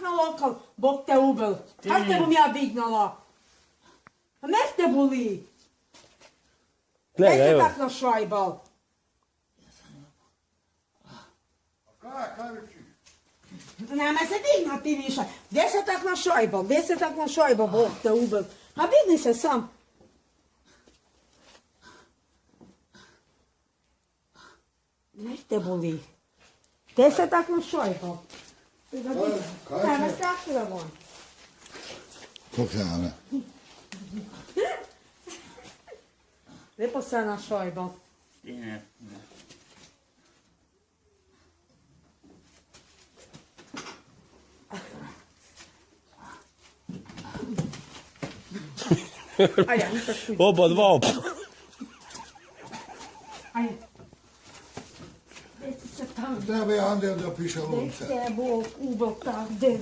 na lokal, Bog te ubel. Как te bom ja dignala? A ne te boli? Ne Gledaj, se evo. tak našajbal. Nema se dignati više. Gdje se tak našajbal? Gdje se tak našajbal, Bog te ubel? A digni se sam. Ne te boli. Gdje se tak našajbal? Nema strašno da von. Kochane. Lijepo se našajbal. Ne. Ajde, nisam šuj. Oba dva. Ajde. Gdje si se tam? Da bi Andel da piše lovce. Gdje te Bog ubel tak, gdje